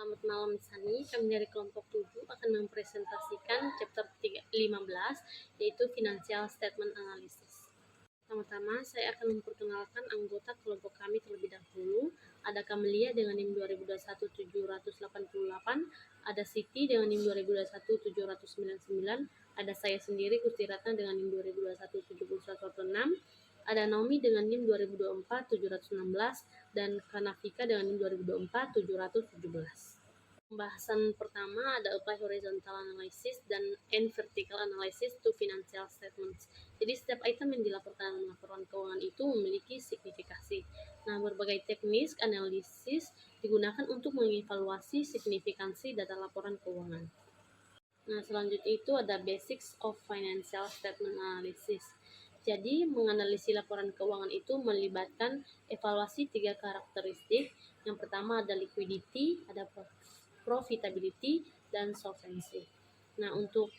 Selamat malam Sani, kami dari kelompok 7 akan mempresentasikan chapter 15 yaitu Financial Statement Analysis. Pertama-tama saya akan memperkenalkan anggota kelompok kami terlebih dahulu. Ada Kamelia dengan NIM 2021 788, ada Siti dengan NIM 2021 799, ada saya sendiri Gusti Ratna dengan NIM 2021 71146, ada Naomi dengan NIM 2024 716, dan Kanafika dengan NIM 2024 717. Pembahasan pertama ada apply horizontal analysis dan vertical analysis to financial statements. Jadi setiap item yang dilaporkan dalam laporan keuangan itu memiliki signifikasi. Nah, berbagai teknik analisis digunakan untuk mengevaluasi signifikansi data laporan keuangan. Nah, selanjutnya itu ada basics of financial statement analysis. Jadi, menganalisis laporan keuangan itu melibatkan evaluasi 3 karakteristik. Yang pertama ada liquidity, ada profitability, dan solvency. Nah, untuk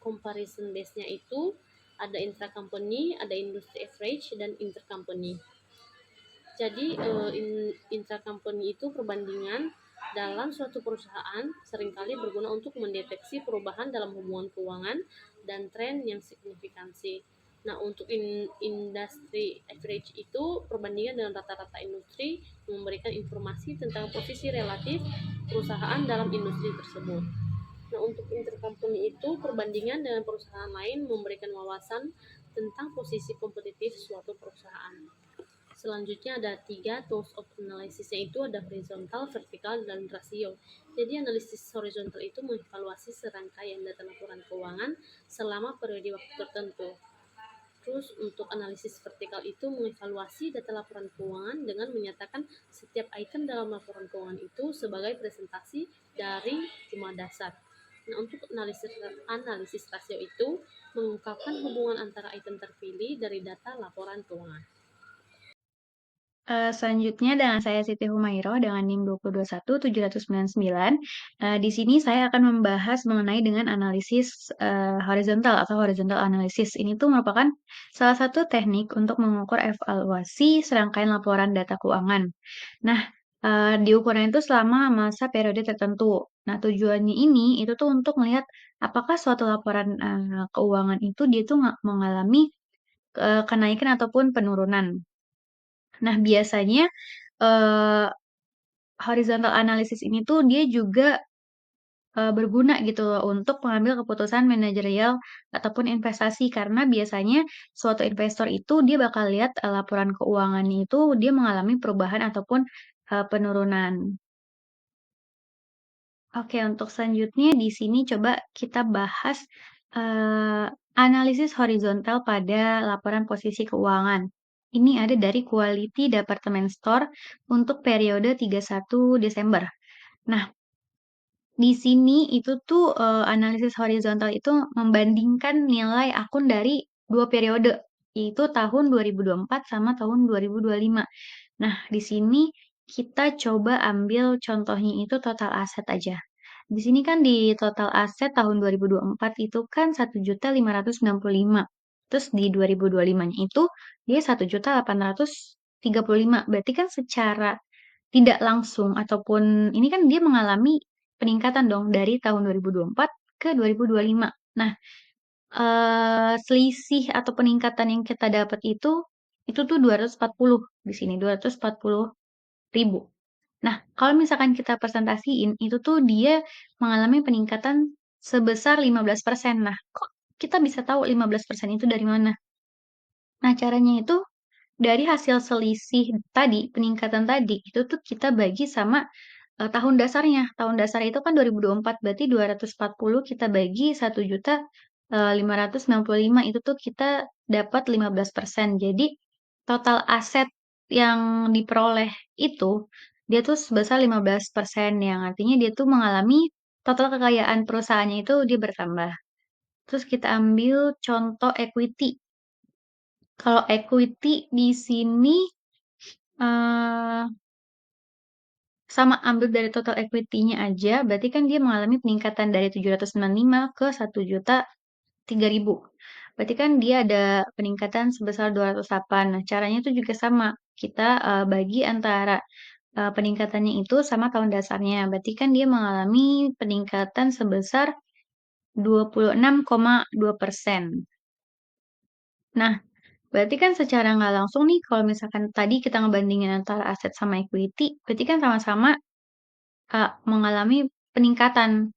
comparison base-nya itu ada intra-company, ada industry average, dan intercompany. Jadi, intra-company itu perbandingan dalam suatu perusahaan seringkali berguna untuk mendeteksi perubahan dalam hubungan keuangan dan tren yang signifikansi. Nah, untuk industry average itu perbandingan dengan rata-rata industri memberikan informasi tentang posisi relatif perusahaan dalam industri tersebut. Nah, untuk intercompany itu perbandingan dengan perusahaan lain memberikan wawasan tentang posisi kompetitif suatu perusahaan. Selanjutnya ada 3 tools of analysis, yaitu ada horizontal, vertikal, dan rasio. Jadi analisis horizontal itu mengevaluasi serangkaian data laporan keuangan selama periode waktu tertentu. Terus untuk analisis vertikal itu mengevaluasi data laporan keuangan dengan menyatakan setiap item dalam laporan keuangan itu sebagai presentasi dari jumlah dasar. Nah, untuk analisis rasio itu mengungkapkan hubungan antara item terpilih dari data laporan keuangan. Selanjutnya dengan saya Siti Humairah dengan NIM 2021 799. Di sini saya akan membahas mengenai dengan analisis horizontal atau horizontal analysis. Ini tuh merupakan salah satu teknik untuk mengukur evaluasi serangkaian laporan data keuangan. Nah, diukurnya itu selama masa periode tertentu. Nah, tujuannya ini itu tuh untuk melihat apakah suatu laporan keuangan itu dia tuh mengalami kenaikan ataupun penurunan. Nah, biasanya eee, horizontal analysis ini tuh dia juga berguna gitu loh untuk mengambil keputusan manajerial ataupun investasi. Karena biasanya suatu investor itu dia bakal lihat laporan keuangannya itu dia mengalami perubahan ataupun penurunan. Oke, untuk selanjutnya di sini coba kita bahas analisis horizontal pada laporan posisi keuangan. Ini ada dari Quality Department Store untuk periode 31 Desember. Nah, di sini itu tuh analisis horizontal itu membandingkan nilai akun dari 2 periode, yaitu tahun 2024 sama tahun 2025. Nah, di sini kita coba ambil contohnya itu total aset aja. Di sini kan di total aset tahun 2024 itu kan 1.595. Terus di 2025-nya itu dia 1.835. Berarti kan secara tidak langsung ataupun ini kan dia mengalami peningkatan dong dari tahun 2024 ke 2025. Nah, selisih atau peningkatan yang kita dapat itu tuh 240 di sini, 240.000. Nah, kalau misalkan kita presentasiin, itu tuh dia mengalami peningkatan sebesar 15%. Nah, kok kita bisa tahu 15% itu dari mana? Nah, caranya itu dari hasil selisih tadi, peningkatan tadi, itu tuh kita bagi sama, tahun dasarnya. Tahun dasar itu kan 2024, berarti 240 kita bagi 1.595.000 itu tuh kita dapat 15%. Jadi total aset yang diperoleh itu, dia tuh sebesar 15%, yang artinya dia tuh mengalami total kekayaan perusahaannya itu dia bertambah. Terus kita ambil contoh equity. Kalau equity di sini, eee, sama ambil dari total equity-nya aja, berarti kan dia mengalami peningkatan dari 795 ke 1.003.000. Berarti kan dia ada peningkatan sebesar 208. Nah, caranya itu juga sama, kita, bagi antara peningkatannya itu sama tahun dasarnya. Berarti kan dia mengalami peningkatan sebesar 26,2%. Nah, berarti kan secara nggak langsung nih, kalau misalkan tadi kita ngebandingin antara aset sama equity, berarti kan sama-sama mengalami peningkatan.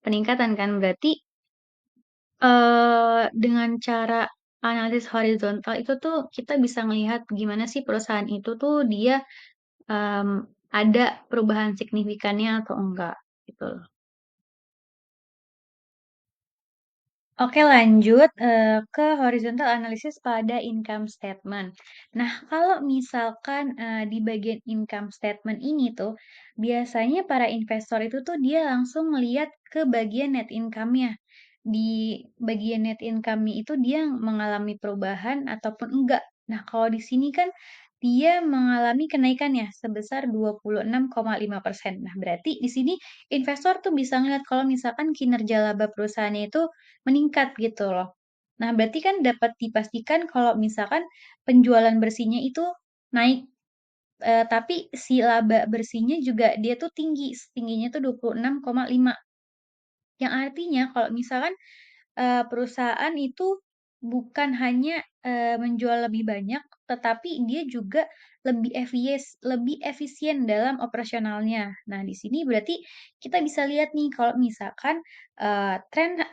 Peningkatan kan berarti dengan cara analisis horizontal itu tuh kita bisa melihat gimana sih perusahaan itu tuh dia em, ada perubahan signifikannya atau enggak gitu. Oke, lanjut ke horizontal analysis pada income statement. Nah, kalau misalkan di bagian income statement ini tuh, biasanya para investor itu tuh dia langsung melihat ke bagian net income-nya. Di bagian net income-nya itu dia mengalami perubahan ataupun enggak. Nah, kalau di sini kan dia mengalami kenaikan ya sebesar 26,5%. Nah, berarti di sini investor tuh bisa ngeliat kalau misalkan kinerja laba perusahaannya itu meningkat gitu loh. Nah, berarti kan dapat dipastikan kalau misalkan penjualan bersihnya itu naik, tapi si laba bersihnya juga dia tuh tinggi, tingginya tuh 26,5. Yang artinya kalau misalkan perusahaan itu bukan hanya menjual lebih banyak, tetapi dia juga lebih efisien dalam operasionalnya. Nah, di sini berarti kita bisa lihat nih kalau misalkan tren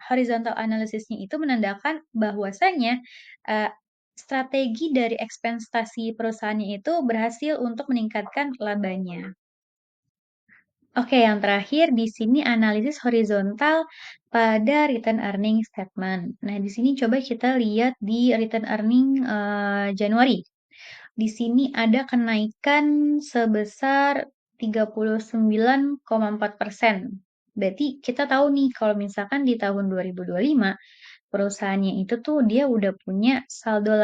horizontal analysisnya itu menandakan bahwasanya eh, strategi dari ekspektasi perusahaannya itu berhasil untuk meningkatkan labanya. Oke, yang terakhir di sini analisis horizontal pada return earning statement. Nah, di sini coba kita lihat di return earning Januari. Di sini ada kenaikan sebesar 39,4%. Berarti kita tahu nih kalau misalkan di tahun 2025 perusahaannya itu tuh dia udah punya saldo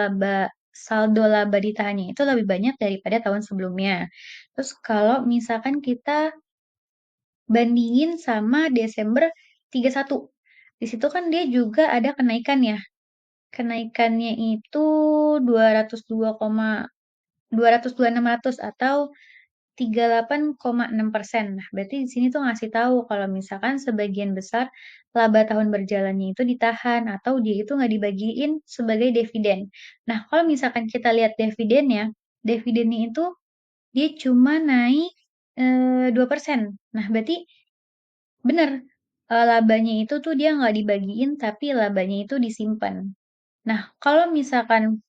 laba ditahannya itu lebih banyak daripada tahun sebelumnya. Terus kalau misalkan kita bandingin sama Desember 31. Di situ kan dia juga ada kenaikan ya. Kenaikannya itu 202,600 atau 38,6%. Nah, berarti di sini tuh ngasih tahu kalau misalkan sebagian besar laba tahun berjalannya itu ditahan atau dia itu nggak dibagiin sebagai dividen. Nah, kalau misalkan kita lihat dividennya itu dia cuma naik 2%. Nah, berarti bener, labanya itu tuh dia nggak dibagiin, tapi labanya itu disimpan. Nah, kalau misalkan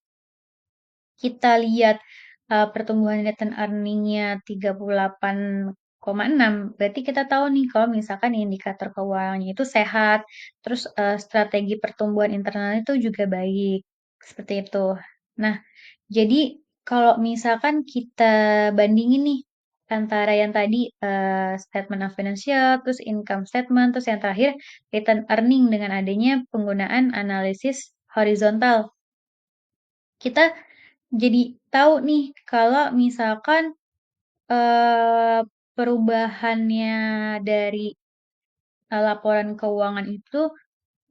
kita lihat pertumbuhan return earning-nya 38,6, berarti kita tahu nih kalau misalkan indikator keuangannya itu sehat, terus strategi pertumbuhan internal itu juga baik, seperti itu. Nah, jadi kalau misalkan kita bandingin nih antara yang tadi statement of financial, terus income statement, terus yang terakhir return earning dengan adanya penggunaan analisis horizontal, kita jadi tahu nih kalau misalkan eh, perubahannya dari laporan keuangan itu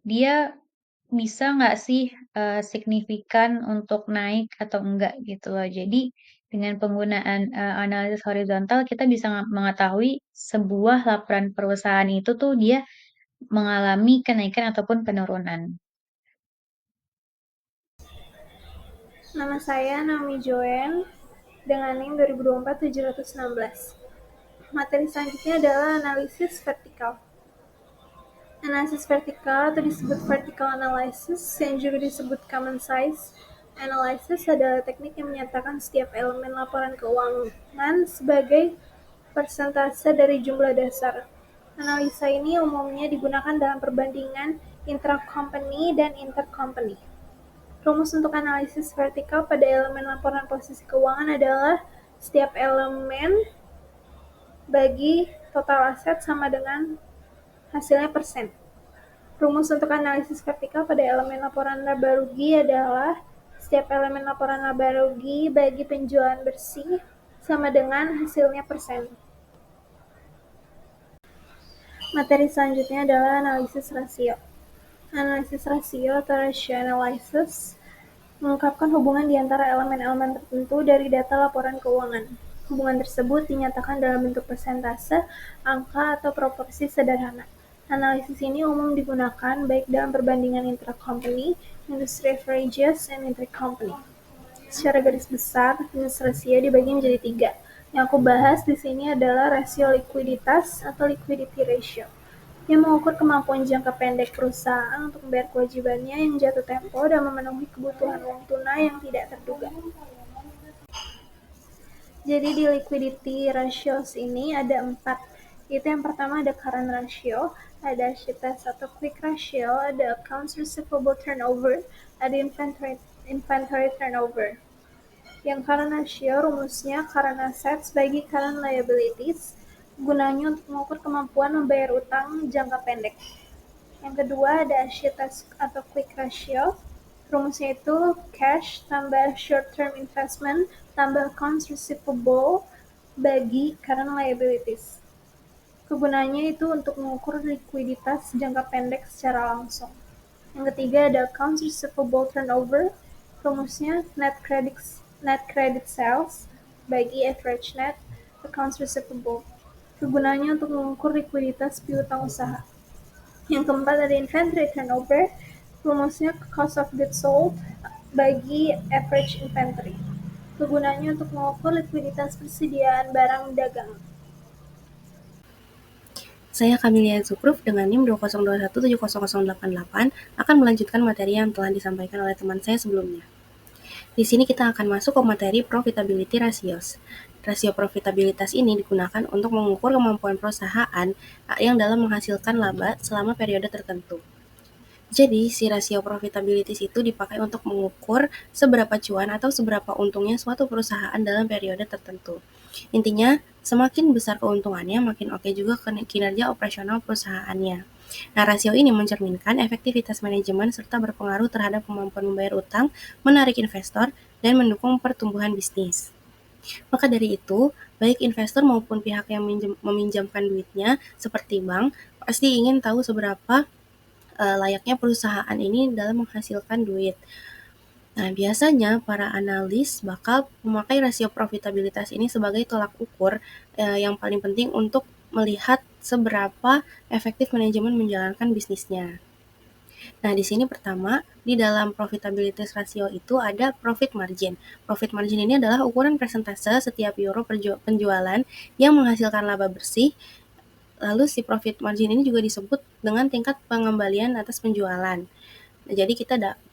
dia bisa nggak sih signifikan untuk naik atau enggak gitu loh. Jadi dengan penggunaan analisis horizontal kita bisa mengetahui sebuah laporan perusahaan itu tuh dia mengalami kenaikan ataupun penurunan. Nama saya Naomi Joen dengan NIM 2024-716. Materi selanjutnya adalah analisis vertikal. Analisis vertikal atau disebut vertical analysis yang juga disebut common size analysis adalah teknik yang menyatakan setiap elemen laporan keuangan sebagai persentase dari jumlah dasar. Analisa ini umumnya digunakan dalam perbandingan intra-company dan inter-company. Rumus untuk analisis vertikal pada elemen laporan posisi keuangan adalah setiap elemen bagi total aset sama dengan hasilnya persen. Rumus untuk analisis vertikal pada elemen laporan laba rugi adalah setiap elemen laporan laba rugi bagi penjualan bersih sama dengan hasilnya persen. Materi selanjutnya adalah analisis rasio. Analisis rasio atau ratio analysis mengungkapkan hubungan di antara elemen-elemen tertentu dari data laporan keuangan. Hubungan tersebut dinyatakan dalam bentuk persentase, angka, atau proporsi sederhana. Analisis ini umum digunakan baik dalam perbandingan intra-company, industry averages, and inter-company. Secara garis besar, business ratio dibagi menjadi 3. Yang aku bahas di sini adalah rasio likuiditas atau liquidity ratio, yang mengukur kemampuan jangka pendek perusahaan untuk membayar kewajibannya yang jatuh tempo dan memenuhi kebutuhan uang tunai yang tidak terduga. Jadi di liquidity ratios ini ada 4. Itu yang pertama ada current ratio, ada shitas atau quick ratio, ada accounts receivable turnover, ada inventory turnover. Yang current ratio rumusnya current assets bagi current liabilities, gunanya untuk mengukur kemampuan membayar utang jangka pendek. Yang kedua ada shitas atau quick ratio. Rumusnya itu cash tambah short-term investment tambah accounts receivable bagi current liabilities. Kegunaannya itu untuk mengukur likuiditas jangka pendek secara langsung. Yang ketiga ada accounts receivable turnover. Rumusnya net credit sales bagi average net accounts receivable. Kegunaannya untuk mengukur likuiditas piutang usaha. Yang keempat ada inventory turnover. Rumusnya cost of goods sold bagi average inventory. Kegunaannya untuk mengukur likuiditas persediaan barang dagangan. Saya Kamilia Zukruf dengan NIM 202170088 akan melanjutkan materi yang telah disampaikan oleh teman saya sebelumnya. Di sini kita akan masuk ke materi profitability ratios. Rasio profitabilitas ini digunakan untuk mengukur kemampuan perusahaan yang dalam menghasilkan laba selama periode tertentu. Jadi, si rasio profitability itu dipakai untuk mengukur seberapa cuan atau seberapa untungnya suatu perusahaan dalam periode tertentu. Intinya, semakin besar keuntungannya, makin oke juga kinerja operasional perusahaannya. Nah, rasio ini mencerminkan efektivitas manajemen serta berpengaruh terhadap kemampuan membayar utang, menarik investor, dan mendukung pertumbuhan bisnis. Maka dari itu, baik investor maupun pihak yang meminjamkan duitnya, seperti bank, pasti ingin tahu seberapa layaknya perusahaan ini dalam menghasilkan duit. Nah, biasanya para analis bakal memakai rasio profitabilitas ini sebagai tolak ukur yang paling penting untuk melihat seberapa efektif manajemen menjalankan bisnisnya. Nah, di sini pertama, di dalam profitability ratio itu ada profit margin. Profit margin ini adalah ukuran persentase setiap euro penjualan yang menghasilkan laba bersih. Lalu si profit margin ini juga disebut dengan tingkat pengembalian atas penjualan. Nah, jadi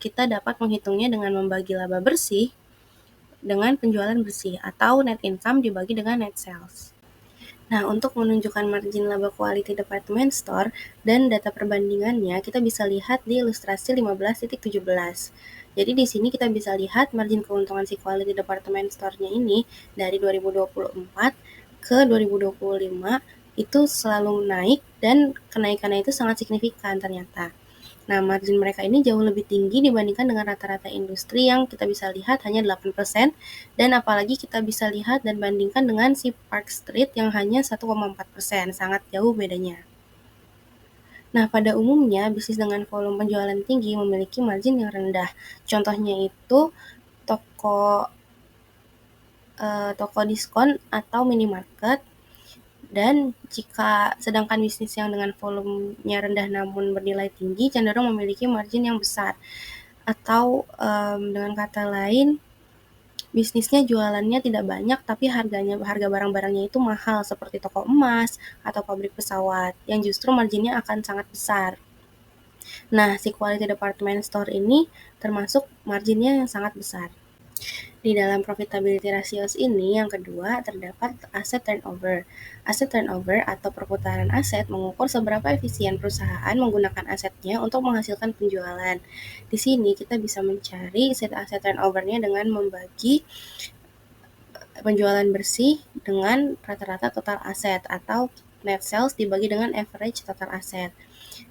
kita dapat menghitungnya dengan membagi laba bersih dengan penjualan bersih atau net income dibagi dengan net sales. Nah, untuk menunjukkan margin laba quality department store dan data perbandingannya, kita bisa lihat di ilustrasi 15.17. Jadi di sini kita bisa lihat margin keuntungan si quality department store-nya ini dari 2024 ke 2025 itu selalu naik dan kenaikannya itu sangat signifikan ternyata. Nah, margin mereka ini jauh lebih tinggi dibandingkan dengan rata-rata industri yang kita bisa lihat hanya 8%, dan apalagi kita bisa lihat dan bandingkan dengan si Park Street yang hanya 1,4%, sangat jauh bedanya. Nah, pada umumnya bisnis dengan volume penjualan tinggi memiliki margin yang rendah. Contohnya itu toko diskon atau minimarket. Dan jika sedangkan bisnis yang dengan volumenya rendah namun bernilai tinggi cenderung memiliki margin yang besar. Atau dengan kata lain, bisnisnya jualannya tidak banyak tapi harga barang-barangnya itu mahal seperti toko emas atau pabrik pesawat yang justru marginnya akan sangat besar. Nah, si quality department store ini termasuk marginnya yang sangat besar. Di dalam profitability ratios ini, yang kedua, terdapat asset turnover. Asset turnover atau perputaran aset mengukur seberapa efisien perusahaan menggunakan asetnya untuk menghasilkan penjualan. Di sini kita bisa mencari asset turnover-nya dengan membagi penjualan bersih dengan rata-rata total aset atau net sales dibagi dengan average total aset.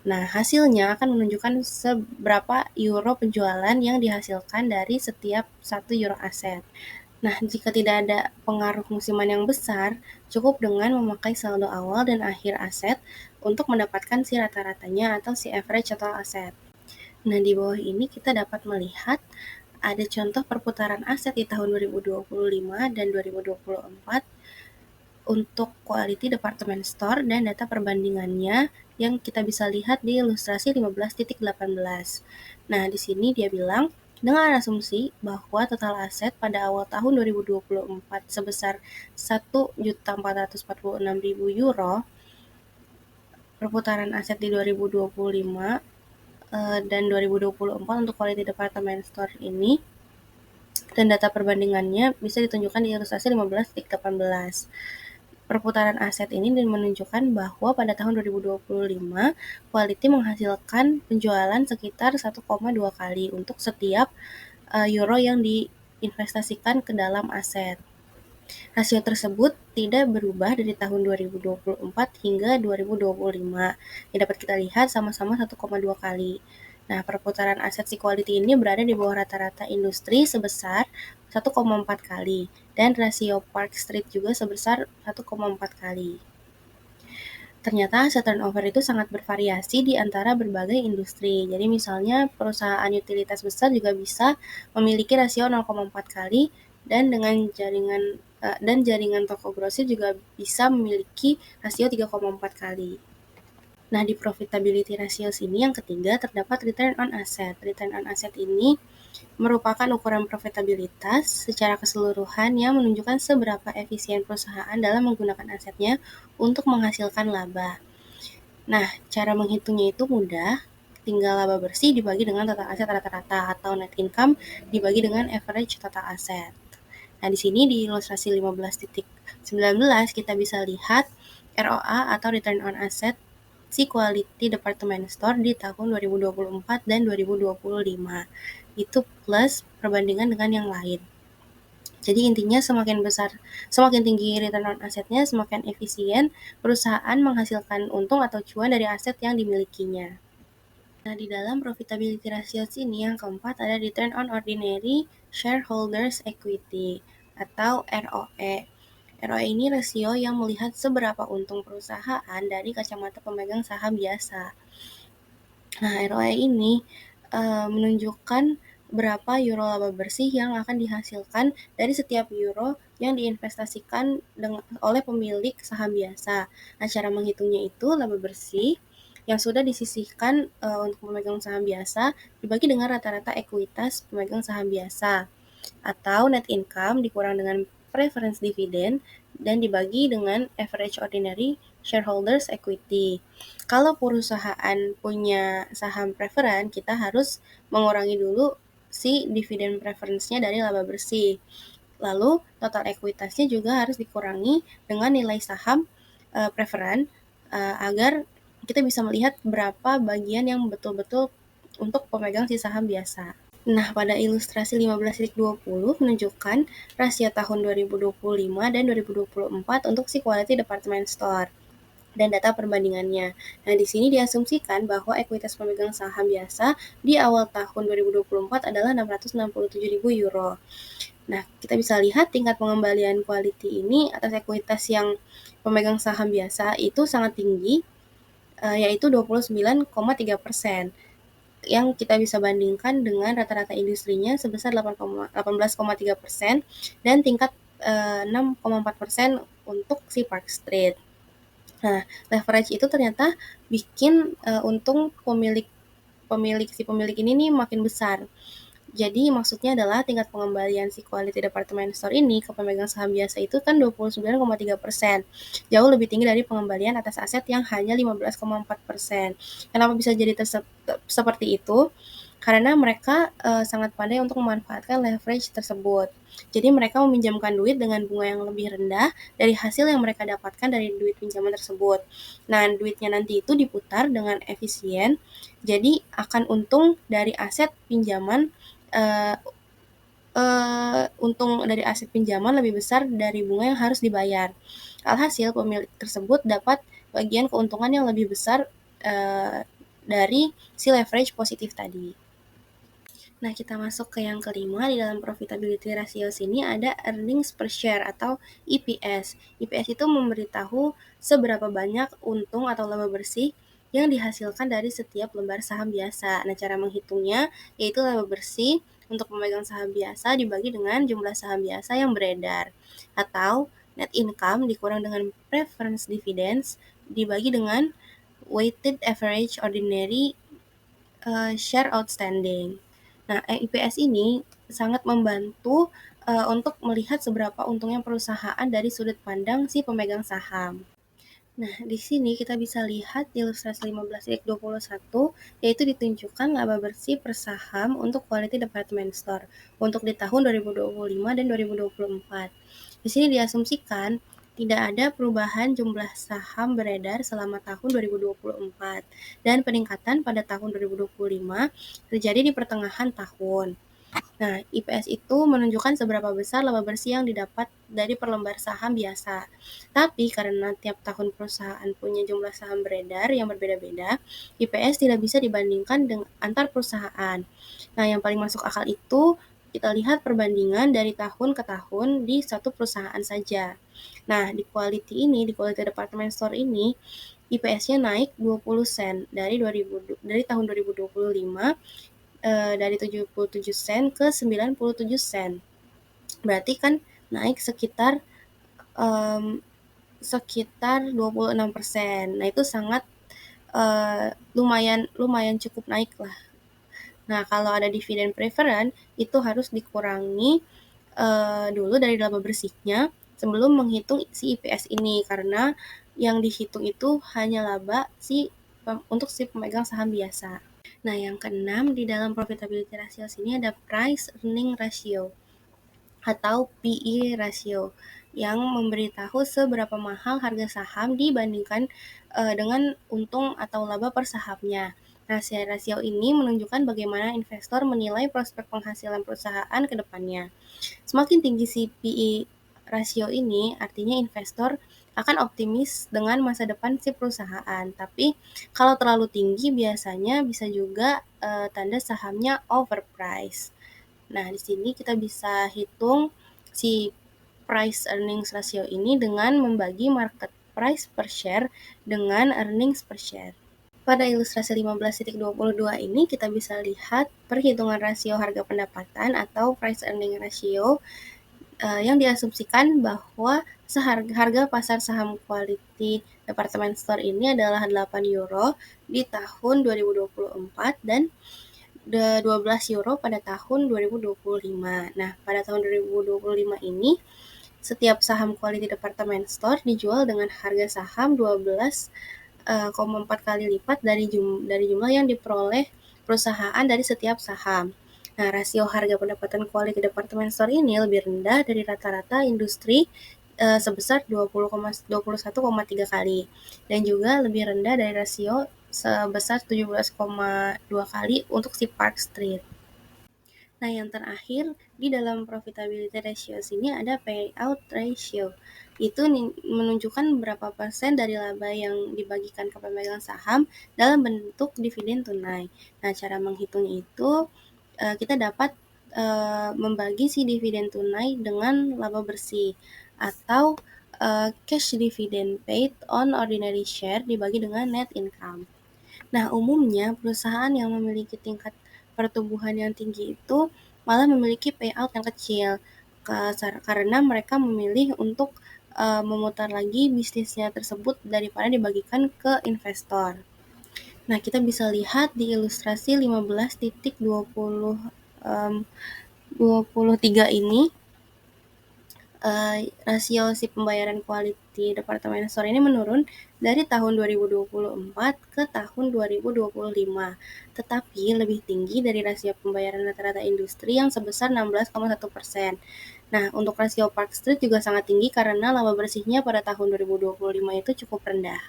Nah, hasilnya akan menunjukkan seberapa euro penjualan yang dihasilkan dari setiap 1 euro aset. Nah, jika tidak ada pengaruh musiman yang besar, cukup dengan memakai saldo awal dan akhir aset untuk mendapatkan si rata-ratanya atau si average total aset. Nah, di bawah ini kita dapat melihat ada contoh perputaran aset di tahun 2025 dan 2024 untuk quality department store dan data perbandingannya yang kita bisa lihat di ilustrasi 15.18. Nah, di sini dia bilang, dengan asumsi bahwa total aset pada awal tahun 2024 sebesar 1.446.000 euro, perputaran aset di 2025 dan 2024 untuk quality department store ini, dan data perbandingannya bisa ditunjukkan di ilustrasi 15.18. Perputaran aset ini menunjukkan bahwa pada tahun 2025, Quality menghasilkan penjualan sekitar 1,2 kali untuk setiap euro yang diinvestasikan ke dalam aset. Rasio tersebut tidak berubah dari tahun 2024 hingga 2025. Yang dapat kita lihat sama-sama 1,2 kali. Nah, perputaran aset si Quality ini berada di bawah rata-rata industri sebesar 1,4 kali, dan rasio Park Street juga sebesar 1,4 kali. Ternyata aset turnover itu sangat bervariasi di antara berbagai industri. Jadi misalnya perusahaan utilitas besar juga bisa memiliki rasio 0,4 kali, dan dengan jaringan toko grosir juga bisa memiliki rasio 3,4 kali. Nah, di profitability ratios ini yang ketiga terdapat return on asset. Return on asset ini merupakan ukuran profitabilitas secara keseluruhan yang menunjukkan seberapa efisien perusahaan dalam menggunakan asetnya untuk menghasilkan laba. Nah, cara menghitungnya itu mudah, tinggal laba bersih dibagi dengan total aset rata-rata atau net income dibagi dengan average total aset. Nah, di sini di ilustrasi 15.19 kita bisa lihat ROA atau return on asset si Quality Department Store di tahun 2024 dan 2025. Itu plus perbandingan dengan yang lain. Jadi intinya semakin tinggi return on asetnya, semakin efisien perusahaan menghasilkan untung atau cuan dari aset yang dimilikinya. Nah, di dalam profitability ratios ini yang keempat ada return on ordinary shareholders equity atau ROE. ROE ini rasio yang melihat seberapa untung perusahaan dari kacamata pemegang saham biasa. Nah, ROE ini menunjukkan berapa euro laba bersih yang akan dihasilkan dari setiap euro yang diinvestasikan oleh pemilik saham biasa. Nah, cara menghitungnya itu laba bersih yang sudah disisihkan untuk pemegang saham biasa dibagi dengan rata-rata ekuitas pemegang saham biasa, atau net income dikurang dengan preference dividend dan dibagi dengan average ordinary shareholders equity. Kalau perusahaan punya saham preferen, kita harus mengurangi dulu si dividen preference-nya dari laba bersih. Lalu total ekuitasnya juga harus dikurangi dengan nilai saham preferen agar kita bisa melihat berapa bagian yang betul-betul untuk pemegang si saham biasa. Nah, pada ilustrasi 15.20 menunjukkan rasio tahun 2025 dan 2024 untuk si Quality Department Store dan data perbandingannya. Nah, di sini diasumsikan bahwa ekuitas pemegang saham biasa di awal tahun 2024 adalah 667.000 euro. Nah, kita bisa lihat tingkat pengembalian quality ini atas ekuitas yang pemegang saham biasa itu sangat tinggi, yaitu 29,3%, yang kita bisa bandingkan dengan rata-rata industrinya sebesar 18,3% dan tingkat 6,4% untuk si Park Street. Nah, leverage itu ternyata bikin untung pemilik ini nih makin besar. Jadi maksudnya adalah tingkat pengembalian si Quality Department Store ini ke pemegang saham biasa itu kan 29,3%. Jauh lebih tinggi dari pengembalian atas aset yang hanya 15,4%. Kenapa bisa jadi seperti itu? Karena mereka sangat pandai untuk memanfaatkan leverage tersebut. Jadi mereka meminjamkan duit dengan bunga yang lebih rendah dari hasil yang mereka dapatkan dari duit pinjaman tersebut. Nah, duitnya nanti itu diputar dengan efisien, jadi akan untung dari aset pinjaman untung dari aset pinjaman lebih besar dari bunga yang harus dibayar. Alhasil, pemilik tersebut dapat bagian keuntungan yang lebih besar dari si leverage positif tadi. Nah, kita masuk ke yang kelima. Di dalam profitability ratios ini ada earnings per share atau EPS. EPS itu memberitahu seberapa banyak untung atau laba bersih yang dihasilkan dari setiap lembar saham biasa. Nah, cara menghitungnya yaitu laba bersih untuk pemegang saham biasa dibagi dengan jumlah saham biasa yang beredar, atau Net income dikurang dengan preference dividends dibagi dengan weighted average ordinary share outstanding. Nah, IPS ini sangat membantu untuk melihat seberapa untungnya perusahaan dari sudut pandang si pemegang saham. Nah, di sini kita bisa lihat di ilustrasi 15.21, yaitu ditunjukkan laba bersih per saham untuk quality department store untuk di tahun 2025 dan 2024. Di sini diasumsikan tidak ada perubahan jumlah saham beredar selama tahun 2024 dan peningkatan pada tahun 2025 terjadi di pertengahan tahun. Nah, IPS itu menunjukkan seberapa besar laba bersih yang didapat dari per lembar saham biasa. Tapi karena tiap tahun perusahaan punya jumlah saham beredar yang berbeda-beda, IPS tidak bisa dibandingkan dengan antar perusahaan. Nah, yang paling masuk akal itu kita lihat perbandingan dari tahun ke tahun di satu perusahaan saja. Nah, di quality department store ini, IPS-nya naik 20 sen dari tahun 2025 dari 77 sen ke 97 sen. Berarti kan naik sekitar 26%. Nah, itu sangat lumayan cukup naik lah. Nah, kalau ada dividen preference itu harus dikurangi dulu dari laba bersihnya sebelum menghitung si IPS ini, karena yang dihitung itu hanya laba untuk si pemegang saham biasa. Nah, yang keenam di dalam profitability ratio sini ada price earning ratio atau PE ratio yang memberitahu seberapa mahal harga saham dibandingkan dengan untung atau laba per sahamnya. Nah, si rasio ini menunjukkan bagaimana investor menilai prospek penghasilan perusahaan ke depannya. Semakin tinggi si PE rasio ini, artinya investor akan optimis dengan masa depan si perusahaan. Tapi kalau terlalu tinggi biasanya bisa juga tanda sahamnya overpriced. Nah, di sini kita bisa hitung si price earnings ratio ini dengan membagi market price per share dengan earnings per share. Pada ilustrasi 15.22 ini kita bisa lihat perhitungan rasio harga pendapatan atau price earning ratio yang diasumsikan bahwa harga pasar saham quality department store ini adalah 8 euro di tahun 2024 dan 12 euro pada tahun 2025. Nah, pada tahun 2025 ini setiap saham quality department store dijual dengan harga saham 12,4 kali lipat dari jumlah yang diperoleh perusahaan dari setiap saham. Nah, rasio harga pendapatan quality department store ini lebih rendah dari rata-rata industri sebesar 21,3 kali dan juga lebih rendah dari rasio sebesar 17,2 kali untuk si Park Street. Nah, yang terakhir di dalam profitability ratio sini ada payout ratio. Itu menunjukkan berapa persen dari laba yang dibagikan ke pemegang saham dalam bentuk dividen tunai. Nah, cara menghitungnya itu kita dapat membagi si dividen tunai dengan laba bersih atau cash dividend paid on ordinary share dibagi dengan net income. Nah, umumnya perusahaan yang memiliki tingkat pertumbuhan yang tinggi itu malah memiliki payout yang kecil karena mereka memilih untuk memutar lagi bisnisnya tersebut daripada dibagikan ke investor. Nah, kita bisa lihat di ilustrasi 15.23 ini rasio si pembayaran quality department store ini menurun dari tahun 2024 ke tahun 2025, tetapi lebih tinggi dari rasio pembayaran rata-rata industri yang sebesar 16,1%. Nah, untuk rasio Park Street juga sangat tinggi karena laba bersihnya pada tahun 2025 itu cukup rendah.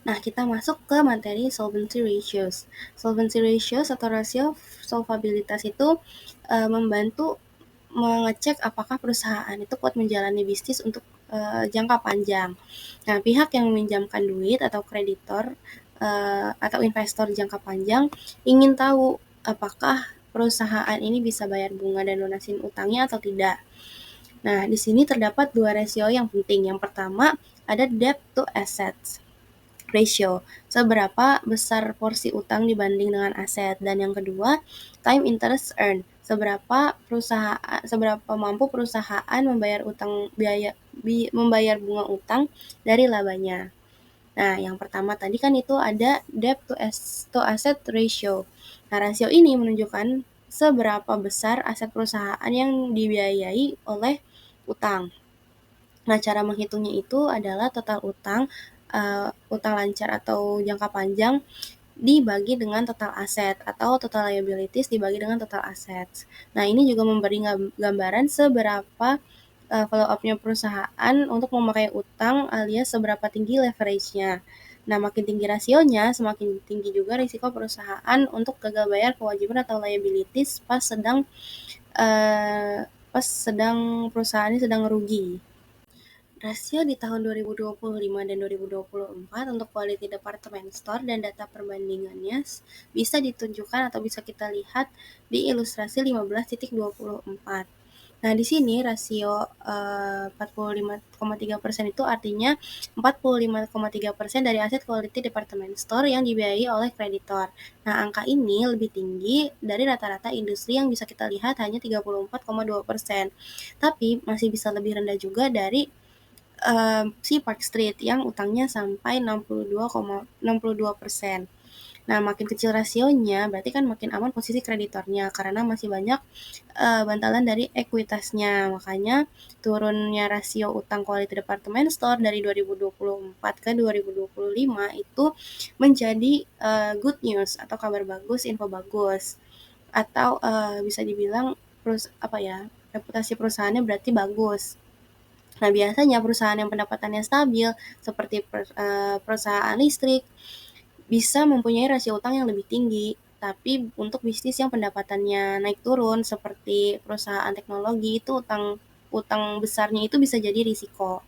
Nah, kita masuk ke materi solvency ratios. Solvency ratios atau rasio solvabilitas itu membantu mengecek apakah perusahaan itu kuat menjalani bisnis untuk jangka panjang. Nah, pihak yang meminjamkan duit atau kreditor atau investor jangka panjang ingin tahu apakah perusahaan ini bisa bayar bunga dan lunasin utangnya atau tidak. Nah, di sini terdapat dua rasio yang penting. Yang pertama ada debt to assets ratio, seberapa besar porsi utang dibanding dengan aset, dan yang kedua time interest earned, seberapa mampu perusahaan membayar bunga utang dari labanya. Nah, yang pertama tadi kan itu ada debt to asset ratio. Nah, rasio ini menunjukkan seberapa besar aset perusahaan yang dibiayai oleh utang. Nah, cara menghitungnya itu adalah total utang lancar atau jangka panjang dibagi dengan total aset atau total liabilities dibagi dengan total assets. Nah, ini juga memberi gambaran seberapa follow up-nya perusahaan untuk memakai utang alias seberapa tinggi leverage-nya. Nah, makin tinggi rasionya, semakin tinggi juga risiko perusahaan untuk gagal bayar kewajiban atau liabilities pas perusahaannya sedang rugi. Rasio di tahun 2025 dan 2024 untuk quality department store dan data perbandingannya bisa ditunjukkan atau bisa kita lihat di ilustrasi 15.24. Nah, di sini rasio 45,3% itu artinya 45,3% dari aset quality department store yang dibiayai oleh kreditor. Nah, angka ini lebih tinggi dari rata-rata industri yang bisa kita lihat hanya 34,2%. Tapi masih bisa lebih rendah juga dari si Park Street yang utangnya sampai 62,62%. Nah, makin kecil rasionya berarti kan makin aman posisi kreditornya karena masih banyak bantalan dari ekuitasnya. Makanya turunnya rasio utang quality department store dari 2024 ke 2025 itu menjadi good news atau kabar bagus, info bagus. Atau bisa dibilang reputasi perusahaannya berarti bagus. Nah, biasanya perusahaan yang pendapatannya stabil seperti perusahaan listrik bisa mempunyai rasio utang yang lebih tinggi. Tapi untuk bisnis yang pendapatannya naik turun seperti perusahaan teknologi itu utang besarnya itu bisa jadi risiko.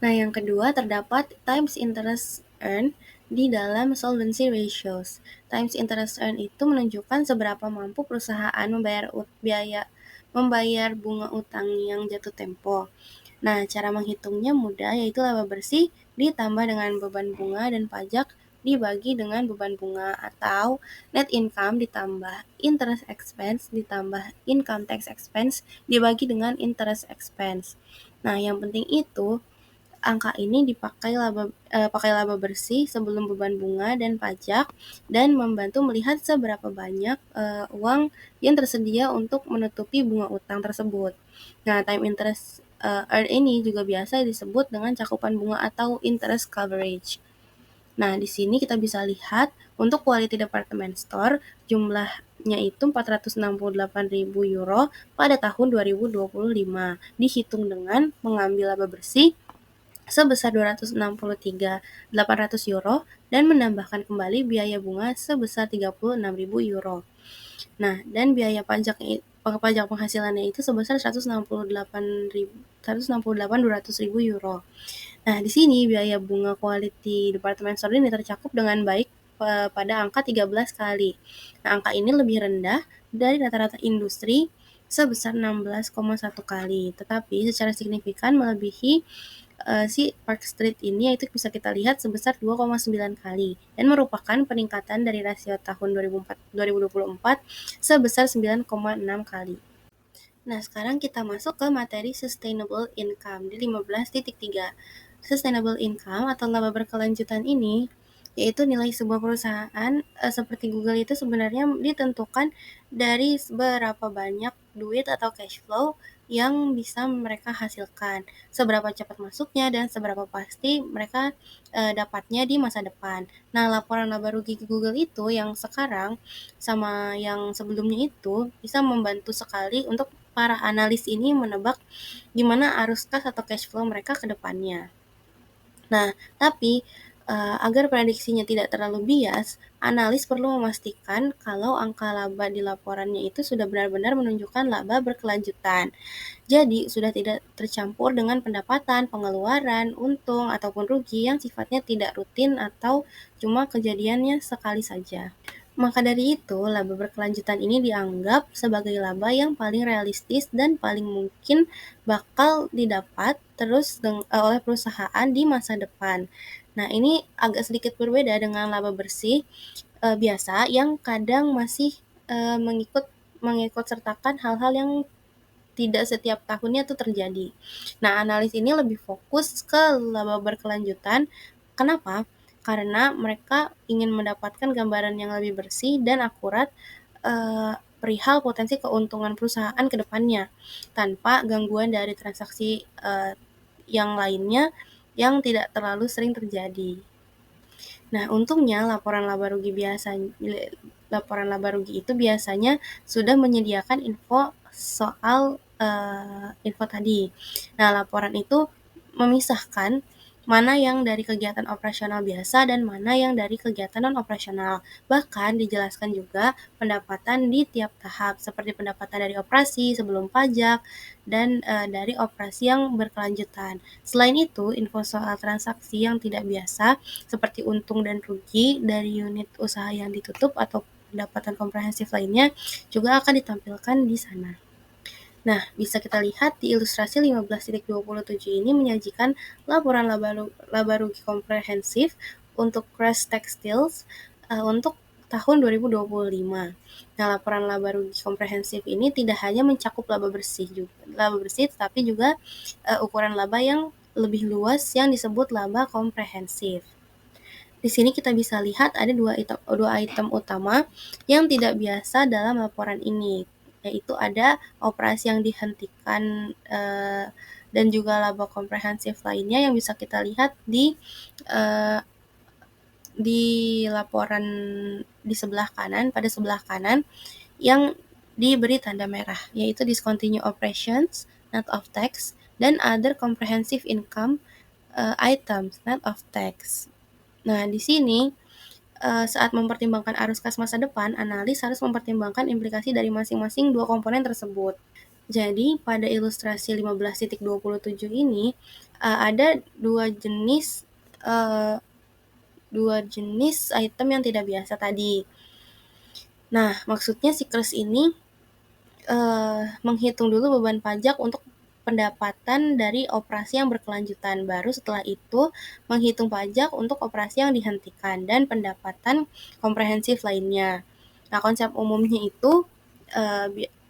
Nah, yang kedua terdapat times interest earned di dalam solvency ratios. Times interest earned itu menunjukkan seberapa mampu perusahaan membayar bunga utang yang jatuh tempo. Nah, cara menghitungnya mudah, yaitu laba bersih ditambah dengan beban bunga dan pajak dibagi dengan beban bunga, atau net income ditambah interest expense ditambah income tax expense dibagi dengan interest expense. Nah, yang penting itu angka ini pakai laba bersih sebelum beban bunga dan pajak dan membantu melihat seberapa banyak uang yang tersedia untuk menutupi bunga utang tersebut. Nah, time interest earned ini juga biasa disebut dengan cakupan bunga atau interest coverage. Nah, di sini kita bisa lihat untuk quality department store jumlahnya itu 468.000 euro pada tahun 2025. Dihitung dengan mengambil laba bersih sebesar 263.800 euro dan menambahkan kembali biaya bunga sebesar 36.000 euro. Nah, dan biaya pajak penghasilannya itu sebesar 168.200 euro. Nah, di sini biaya bunga quality department store ini tercakup dengan baik pada angka 13 kali. Nah, angka ini lebih rendah dari rata-rata industri sebesar 16,1 kali, tetapi secara signifikan melebihi si Park Street ini, yaitu bisa kita lihat sebesar 2,9 kali dan merupakan peningkatan dari rasio tahun 2024 sebesar 9,6 kali. Nah, sekarang kita masuk ke materi sustainable income di 15.3. Sustainable income atau laba berkelanjutan ini yaitu nilai sebuah perusahaan seperti Google itu sebenarnya ditentukan dari seberapa banyak duit atau cash flow yang bisa mereka hasilkan, seberapa cepat masuknya dan seberapa pasti mereka dapatnya di masa depan. Nah, laporan laba rugi Google itu yang sekarang sama yang sebelumnya itu bisa membantu sekali untuk para analis ini menebak gimana arus kas atau cash flow mereka ke depannya. Nah, tapi agar prediksinya tidak terlalu bias, analis perlu memastikan kalau angka laba di laporannya itu sudah benar-benar menunjukkan laba berkelanjutan. Jadi, sudah tidak tercampur dengan pendapatan, pengeluaran, untung, ataupun rugi yang sifatnya tidak rutin atau cuma kejadiannya sekali saja. Maka dari itu, laba berkelanjutan ini dianggap sebagai laba yang paling realistis dan paling mungkin bakal didapat terus oleh perusahaan di masa depan. Nah, ini agak sedikit berbeda dengan laba bersih biasa yang kadang masih mengikutsertakan hal-hal yang tidak setiap tahunnya tuh terjadi. Nah, analis ini lebih fokus ke laba berkelanjutan. Kenapa? Karena mereka ingin mendapatkan gambaran yang lebih bersih dan akurat perihal potensi keuntungan perusahaan ke depannya, tanpa gangguan dari transaksi yang lainnya yang tidak terlalu sering terjadi. Nah, untungnya laporan laba rugi itu biasanya sudah menyediakan info soal info tadi. Nah, laporan itu memisahkan mana yang dari kegiatan operasional biasa dan mana yang dari kegiatan non-operasional. Bahkan dijelaskan juga pendapatan di tiap tahap, seperti pendapatan dari operasi sebelum pajak dan dari operasi yang berkelanjutan. Selain itu, info soal transaksi yang tidak biasa seperti untung dan rugi dari unit usaha yang ditutup atau pendapatan komprehensif lainnya juga akan ditampilkan di sana. Nah, bisa kita lihat di ilustrasi 15.27 ini menyajikan laporan laba rugi komprehensif untuk Crash Textiles untuk tahun 2025. Nah, laporan laba rugi komprehensif ini tidak hanya mencakup laba bersih, tetapi juga ukuran laba yang lebih luas yang disebut laba komprehensif. Di sini kita bisa lihat ada dua item utama yang tidak biasa dalam laporan ini, yaitu ada operasi yang dihentikan dan juga laba komprehensif lainnya yang bisa kita lihat di laporan di sebelah kanan, pada sebelah kanan yang diberi tanda merah, yaitu discontinued operations net of tax dan other comprehensive income items net of tax. Nah, di sini saat mempertimbangkan arus kas masa depan, analis harus mempertimbangkan implikasi dari masing-masing dua komponen tersebut. Jadi, pada ilustrasi 15.27 ini ada dua jenis item yang tidak biasa tadi. Nah, maksudnya si Crash ini menghitung dulu beban pajak untuk pendapatan dari operasi yang berkelanjutan. Baru setelah itu menghitung pajak untuk operasi yang dihentikan dan pendapatan komprehensif lainnya. Nah, konsep umumnya itu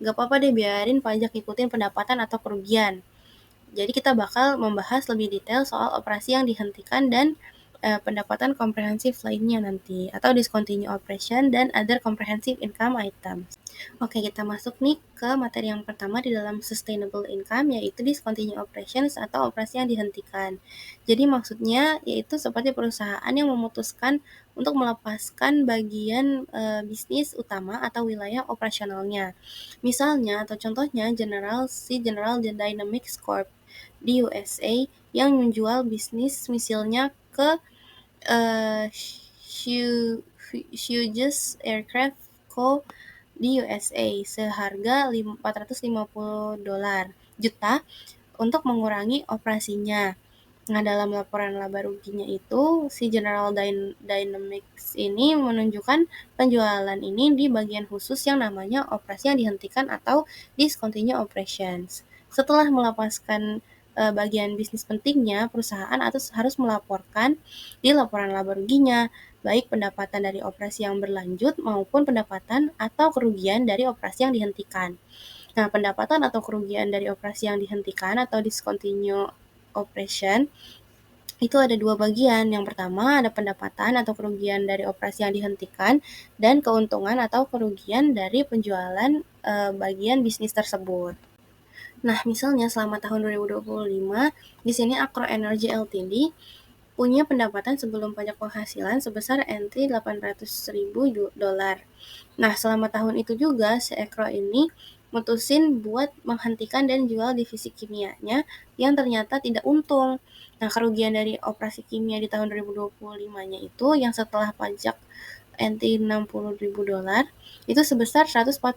gak apa-apa deh biarin pajak ikutin pendapatan atau kerugian. Jadi kita bakal membahas lebih detail soal operasi yang dihentikan dan pendapatan komprehensif lainnya nanti, atau discontinued operation dan other comprehensive income items. Oke, kita masuk nih ke materi yang pertama di dalam sustainable income, yaitu discontinued operations atau operasi yang dihentikan. Jadi maksudnya yaitu seperti perusahaan yang memutuskan untuk melepaskan bagian bisnis utama atau wilayah operasionalnya. Misalnya atau contohnya General Dynamics Corp di USA yang menjual bisnis misilnya ke Hughes Aircraft Co. di USA seharga $450 juta untuk mengurangi operasinya. Nah, dalam laporan laba ruginya itu, si General Dynamics ini menunjukkan penjualan ini di bagian khusus yang namanya operasi yang dihentikan atau discontinued operations. Setelah melepaskan bagian bisnis pentingnya, perusahaan harus melaporkan di laporan laba ruginya, baik pendapatan dari operasi yang berlanjut maupun pendapatan atau kerugian dari operasi yang dihentikan. Nah, pendapatan atau kerugian dari operasi yang dihentikan atau discontinued operation itu ada dua bagian. Yang pertama ada pendapatan atau kerugian dari operasi yang dihentikan dan keuntungan atau kerugian dari penjualan bagian bisnis tersebut. Nah, misalnya selama tahun 2025 di sini Akro Energy Ltd punya pendapatan sebelum pajak penghasilan sebesar NT $800.000. Nah, selama tahun itu juga si Akro ini mutusin buat menghentikan dan jual divisi kimianya yang ternyata tidak untung. Nah, kerugian dari operasi kimia di tahun 2025-nya itu yang setelah pajak NT $60.000 itu sebesar $140.000.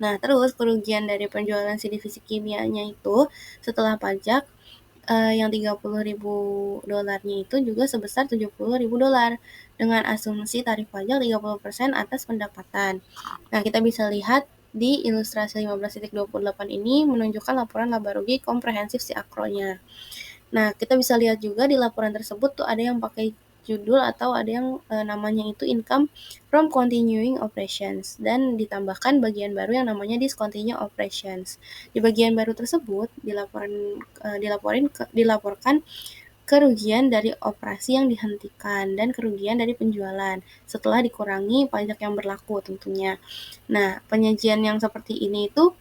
Nah, terus kerugian dari penjualan si divisi kimianya itu setelah pajak yang $30.000-nya itu juga sebesar $70.000 dengan asumsi tarif pajak 30% atas pendapatan. Nah, kita bisa lihat di ilustrasi 15.28 ini menunjukkan laporan laba rugi komprehensif si Akronya. Nah, kita bisa lihat juga di laporan tersebut tuh ada yang pakai judul atau ada yang namanya itu income from continuing operations dan ditambahkan bagian baru yang namanya discontinued operations. Di bagian baru tersebut dilaporkan kerugian dari operasi yang dihentikan dan kerugian dari penjualan setelah dikurangi pajak yang berlaku tentunya. Nah, penyajian yang seperti ini itu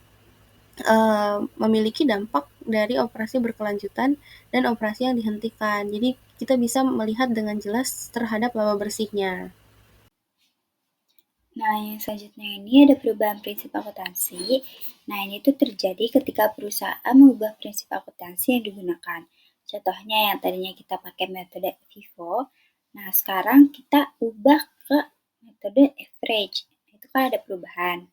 memiliki dampak dari operasi berkelanjutan dan operasi yang dihentikan. Jadi kita bisa melihat dengan jelas terhadap laba bersihnya. Nah, yang selanjutnya ini ada perubahan prinsip akuntansi. Nah, ini tuh terjadi ketika perusahaan mengubah prinsip akuntansi yang digunakan. Contohnya yang tadinya kita pakai metode FIFO, nah sekarang kita ubah ke metode average. Itu kan ada perubahan.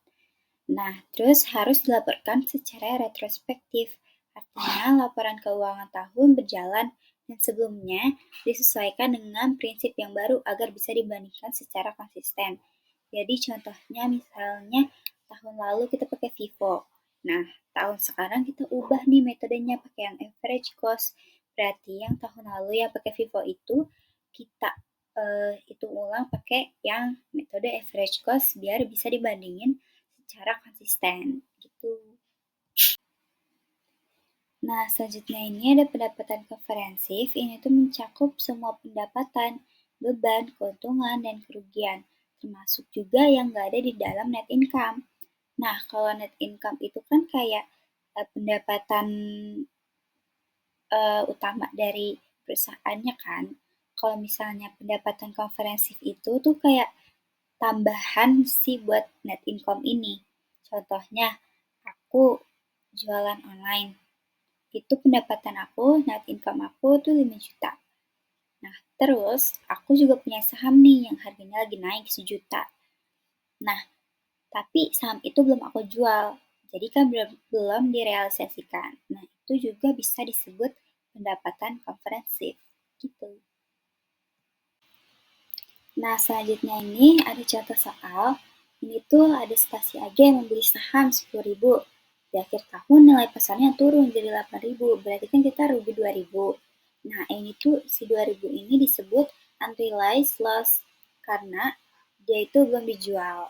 Nah, terus harus dilaporkan secara retrospektif. Artinya, laporan keuangan tahun berjalan dan sebelumnya disesuaikan dengan prinsip yang baru agar bisa dibandingkan secara konsisten. Jadi contohnya misalnya tahun lalu kita pakai FIFO. Nah, tahun sekarang kita ubah nih metodenya pakai yang average cost. Berarti yang tahun lalu yang pakai FIFO itu kita hitung ulang pakai yang metode average cost biar bisa dibandingin secara konsisten gitu. Nah, selanjutnya ini ada pendapatan komprehensif. Ini tuh mencakup semua pendapatan, beban, keuntungan, dan kerugian, termasuk juga yang nggak ada di dalam net income. Nah, kalau net income itu kan kayak pendapatan utama dari perusahaannya kan. Kalau misalnya pendapatan komprehensif itu tuh kayak tambahan sih buat net income ini. Contohnya, aku jualan online. Itu pendapatan aku, net income aku tuh 5 juta. Nah, terus aku juga punya saham nih yang harganya lagi naik 1 juta. Nah, tapi saham itu belum aku jual, jadi kan belum direalisasikan. Nah, itu juga bisa disebut pendapatan komprehensif, gitu. Nah, selanjutnya ini ada contoh soal. Ini tuh ada stasi AG yang membeli saham 10.000. Di akhir tahun nilai pasarnya turun jadi 8.000, berarti kan kita rugi 2.000. Nah, ini tuh si 2.000 ini disebut unrealized loss karena dia itu belum dijual.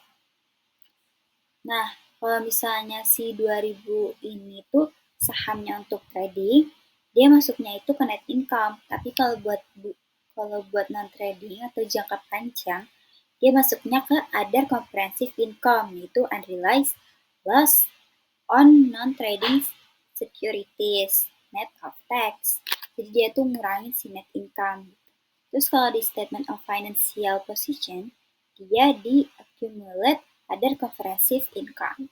Nah, kalau misalnya si 2.000 ini tuh sahamnya untuk trading, dia masuknya itu ke net income. Tapi kalau buat non trading atau jangka panjang, dia masuknya ke other comprehensive income, yaitu unrealized loss on non-trading securities, net of tax. Jadi dia tuh ngurangin si net income. Terus kalau di statement of financial position, dia di accumulate other comprehensive income.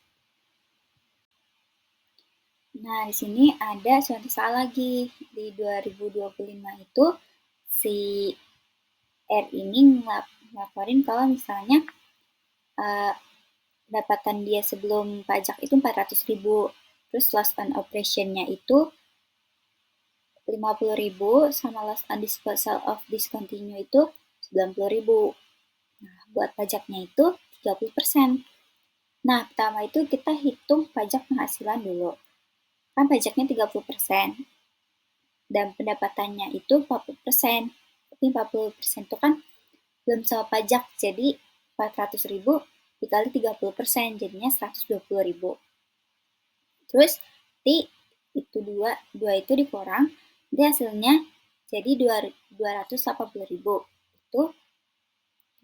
Nah, di sini ada contoh soal lagi. Di 2025 itu si R ini ngelaporin kalau misalnya pendapatan dia sebelum pajak itu 400.000, terus loss on operation-nya itu 50.000 sama loss on disposal of discontinue itu 90.000. Nah, buat pajaknya itu 30%. Nah, pertama itu kita hitung pajak penghasilan dulu. Kan pajaknya 30%. Dan pendapatannya itu 40%. Tapi 40% itu kan belum sama pajak, jadi 400.000 dikali 30%, jadinya 120.000. Terus itu dua itu dikurang, jadi hasilnya jadi 280.000. Itu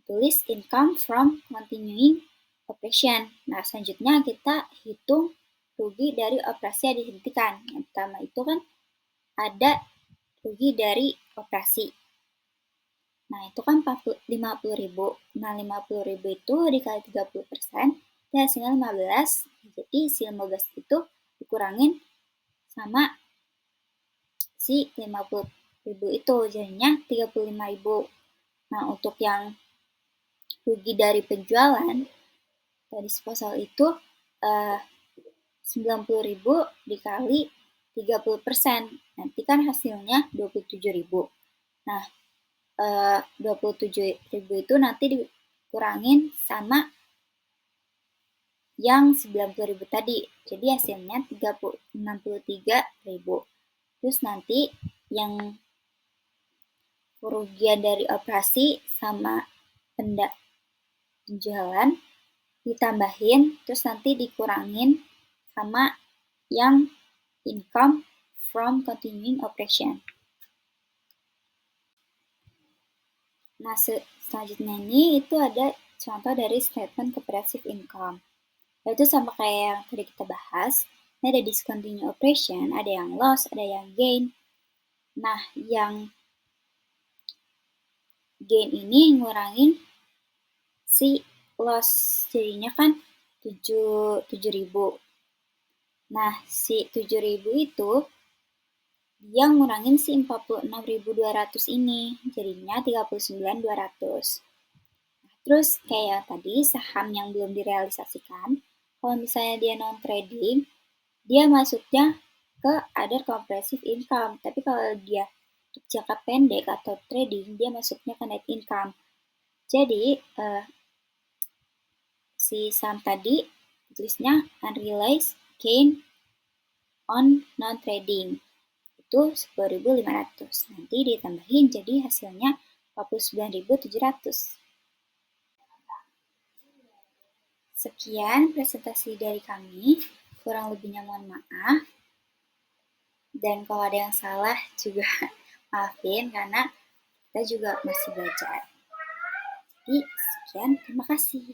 ditulis income from continuing operation. Nah, selanjutnya kita hitung rugi dari operasi yang dihentikan. Yang pertama itu kan ada rugi dari operasi. Nah, itu kan 50.000. Nah, 50.000 itu dikali 30%, dan hasilnya 15. Jadi, si 15 itu dikurangin sama si 50.000 itu, jadinya 35.000. Nah, untuk yang rugi dari penjualan, dari disposal itu 90.000 dikali 30%. Nanti kan hasilnya 27.000. Nah, 27.000 itu nanti dikurangin sama yang 90.000 tadi. Jadi hasilnya 63.000. Terus nanti yang kerugian dari operasi sama penjualan ditambahin, terus nanti dikurangin sama yang income from continuing operation. Nah, selanjutnya ini itu ada contoh dari statement comprehensive income. Itu sama kayak yang tadi kita bahas. Ini ada discontinued operation, ada yang loss, ada yang gain. Nah, yang gain ini ngurangin si loss, jadinya kan 7.000. Nah, si 7.000 itu dia ngurangin si 46.200 ini, jadinya 39.200. Nah, terus kayak tadi saham yang belum direalisasikan, kalau misalnya dia non-trading, dia masuknya ke other comprehensive income. Tapi kalau dia jangka pendek atau trading, dia masuknya ke net income. Jadi, si saham tadi tulisnya unrealized gain on non-trading. Itu 10.500. Nanti ditambahin jadi hasilnya 49.700. Sekian presentasi dari kami. Kurang lebihnya mohon maaf. Dan kalau ada yang salah juga maafin karena kita juga masih belajar. Jadi, sekian, terima kasih.